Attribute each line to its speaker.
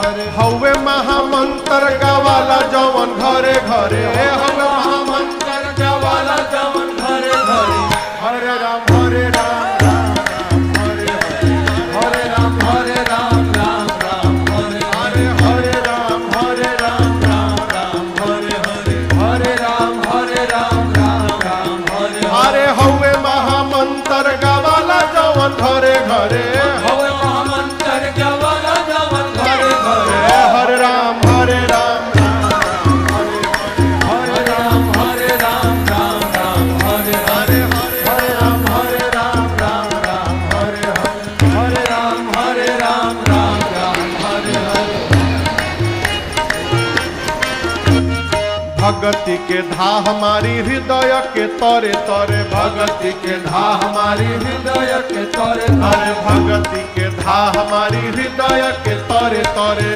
Speaker 1: हवे महामंत्र गावाला जवन घरे घरे हवे महामंत्र गावाला जवन घरे घरे हरे राम राम हरे हरे राम राम हरे हरे राम राम हरे हरे राम हरे हरे हवे महामंत्र गावाला जवन घरे घरे हवे महामंत्र गावाला जवन घरे घरे हरे राम हरे राम हरे हरे राम भगति के धा हमारी हृदय के तरे तरे भगति के धा हमारी हृदय के तरे तरे भगति के धा हमारी हृदय के तरे तरे।